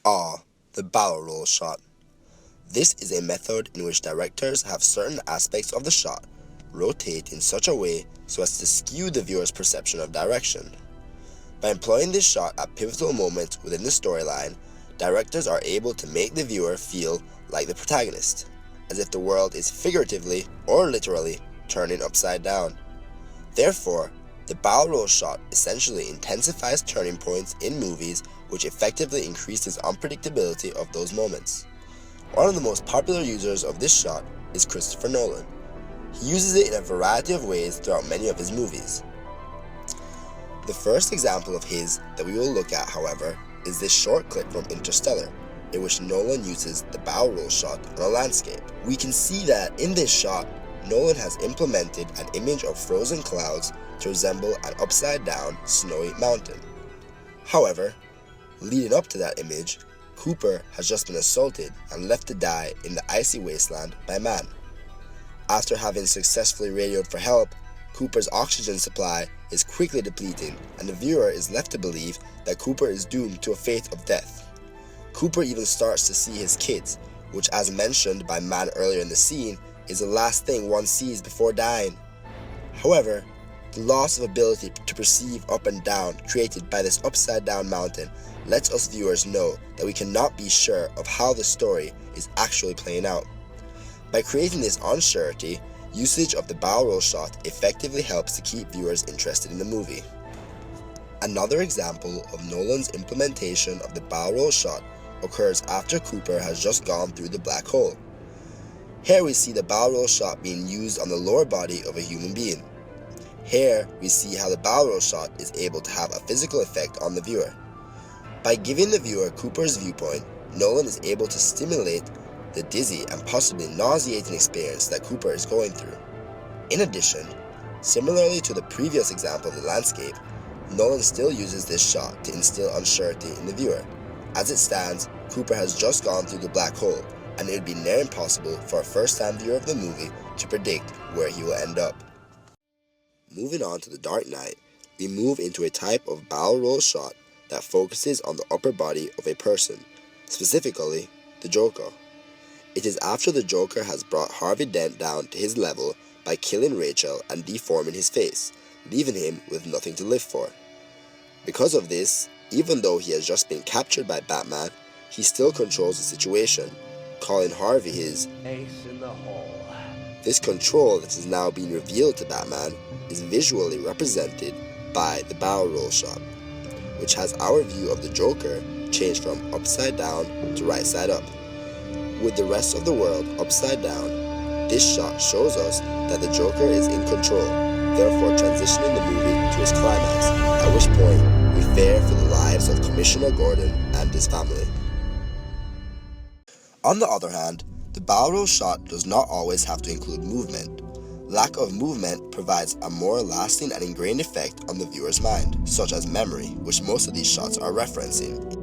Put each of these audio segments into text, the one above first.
are the barrel roll shot. This is a method in which directors have certain aspects of the shot rotate in such a way so as to skew the viewer's perception of direction. By employing this shot at pivotal moments within the storyline, directors are able to make the viewer feel like the protagonist, as if the world is figuratively or literally turning upside down. Therefore, the barrel roll shot essentially intensifies turning points in movies, which effectively increases unpredictability of those moments. One of the most popular users of this shot is Christopher Nolan. He uses it in a variety of ways throughout many of his movies. The first example of his that we will look at, however, is this short clip from Interstellar, in which Nolan uses the barrel roll shot on a landscape. We can see that in this shot, Nolan has implemented an image of frozen clouds to resemble an upside-down, snowy mountain. However, leading up to that image, Cooper has just been assaulted and left to die in the icy wasteland by man. After having successfully radioed for help, Cooper's oxygen supply is quickly depleting, and the viewer is left to believe that Cooper is doomed to a fate of death. Cooper even starts to see his kids, which, as mentioned by Man earlier in the scene, is the last thing one sees before dying. However, the loss of ability to perceive up and down created by this upside-down mountain lets us viewers know that we cannot be sure of how the story is actually playing out. By creating this unsurety, usage of the barrel roll shot effectively helps to keep viewers interested in the movie. Another example of Nolan's implementation of the barrel roll shot occurs after Cooper has just gone through the black hole. Here we see the barrel roll shot being used on the lower body of a human being. Here we see how the barrel roll shot is able to have a physical effect on the viewer. By giving the viewer Cooper's viewpoint, Nolan is able to stimulate the dizzy and possibly nauseating experience that Cooper is going through. In addition, similarly to the previous example of the landscape, Nolan still uses this shot to instill uncertainty in the viewer. As it stands, Cooper has just gone through the black hole, and it would be near impossible for a first-time viewer of the movie to predict where he will end up. Moving on to The Dark Knight, we move into a type of barrel roll shot that focuses on the upper body of a person, specifically the Joker. It is after the Joker has brought Harvey Dent down to his level by killing Rachel and deforming his face, leaving him with nothing to live for. Because of this, even though he has just been captured by Batman, he still controls the situation, calling Harvey his ace in the hole. This control that is now being revealed to Batman is visually represented by the barrel roll shot, which has our view of the Joker changed from upside down to right side up. With the rest of the world upside down, this shot shows us that the Joker is in control, therefore transitioning the movie to its climax, at which point we fear for the lives of Commissioner Gordon and his family. On the other hand, the barrel roll shot does not always have to include movement. Lack of movement provides a more lasting and ingrained effect on the viewer's mind, such as memory, which most of these shots are referencing.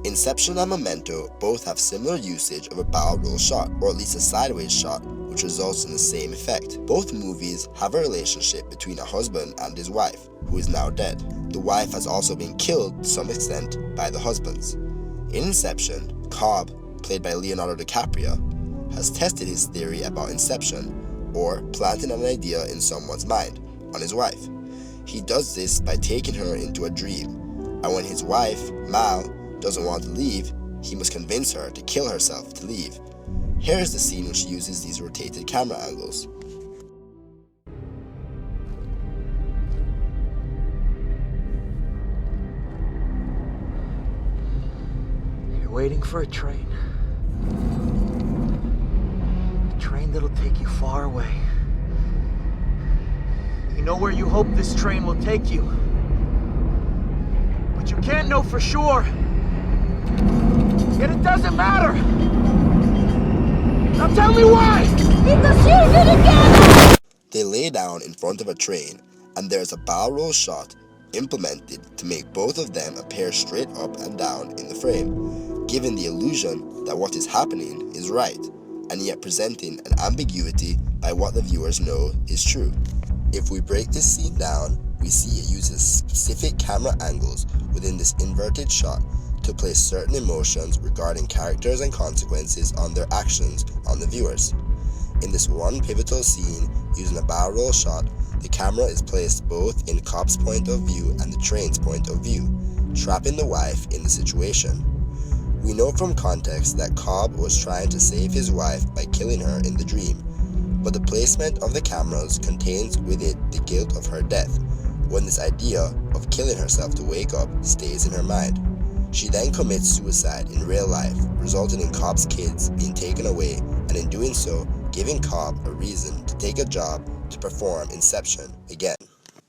Inception and Memento both have similar usage of a barrel roll shot, or at least a sideways shot, which results in the same effect. Both movies have a relationship between a husband and his wife, who is now dead. The wife has also been killed to some extent by the husbands. In Inception, Cobb, played by Leonardo DiCaprio, has tested his theory about inception, or planting an idea in someone's mind, on his wife. He does this by taking her into a dream, and when his wife, Mal, doesn't want to leave, he must convince her to kill herself to leave. Here is the scene which uses these rotated camera angles. You're waiting for a train. A train that'll take you far away. You know where you hope this train will take you. But you can't know for sure. Yet it doesn't matter. Now tell me why! Because you did it again! They lay down in front of a train, and there's a barrel roll shot implemented to make both of them appear straight up and down in the frame, giving the illusion that what is happening is right, and yet presenting an ambiguity by what the viewers know is true. If we break this scene down, we see it uses specific camera angles within this inverted shot to to place certain emotions regarding characters and consequences on their actions on the viewers. In this one pivotal scene, using a barrel roll shot, the camera is placed both in Cobb's point of view and the train's point of view, trapping the wife in the situation. We know from context that Cobb was trying to save his wife by killing her in the dream, but the placement of the cameras contains with it the guilt of her death, when this idea of killing herself to wake up stays in her mind. She then commits suicide in real life, resulting in Cobb's kids being taken away, and in doing so, giving Cobb a reason to take a job to perform Inception again.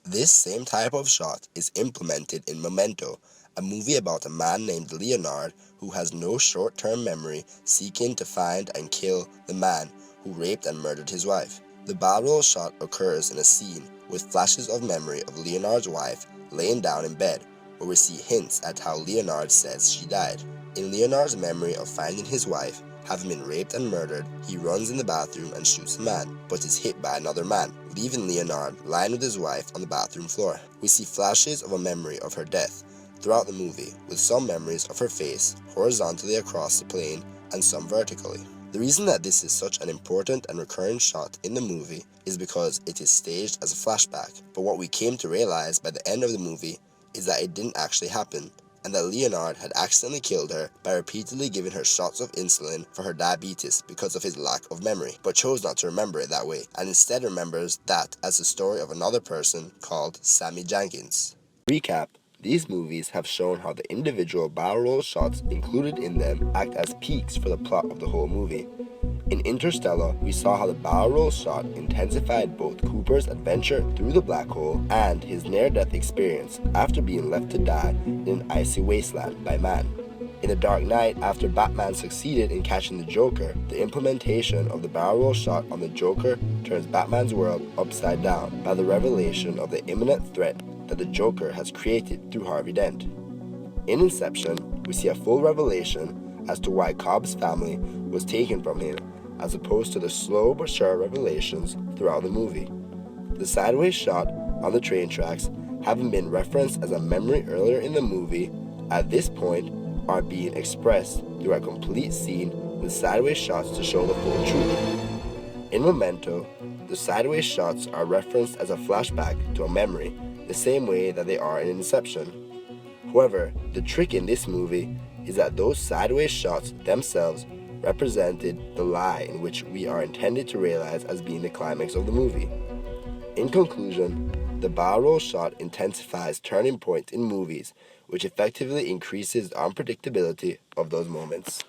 This same type of shot is implemented in Memento, a movie about a man named Leonard who has no short-term memory, seeking to find and kill the man who raped and murdered his wife. The barrel roll shot occurs in a scene with flashes of memory of Leonard's wife laying down in bed, where we see hints at how Leonard says she died. In Leonard's memory of finding his wife having been raped and murdered, he runs in the bathroom and shoots a man, but is hit by another man, leaving Leonard lying with his wife on the bathroom floor. We see flashes of a memory of her death throughout the movie, with some memories of her face horizontally across the plane and some vertically. The reason that this is such an important and recurring shot in the movie is because it is staged as a flashback, but what we came to realize by the end of the movie is that it didn't actually happen, and that Leonard had accidentally killed her by repeatedly giving her shots of insulin for her diabetes because of his lack of memory, but chose not to remember it that way, and instead remembers that as the story of another person called Sammy Jenkins. Recap: these movies have shown how the individual barrel roll shots included in them act as peaks for the plot of the whole movie. In Interstellar, we saw how the barrel roll shot intensified both Cooper's adventure through the black hole and his near-death experience after being left to die in an icy wasteland by man. In The Dark Knight, after Batman succeeded in catching the Joker, the implementation of the barrel roll shot on the Joker turns Batman's world upside down by the revelation of the imminent threat that the Joker has created through Harvey Dent. In Inception, we see a full revelation as to why Cobb's family was taken from him, as opposed to the slow but sure revelations throughout the movie. The sideways shot on the train tracks, having been referenced as a memory earlier in the movie, at this point are being expressed through a complete scene with sideways shots to show the full truth. In Memento, the sideways shots are referenced as a flashback to a memory, the same way that they are in Inception. However, the trick in this movie is that those sideways shots themselves represented the lie in which we are intended to realize as being the climax of the movie. In conclusion, the barrel roll shot intensifies turning points in movies, which effectively increases the unpredictability of those moments.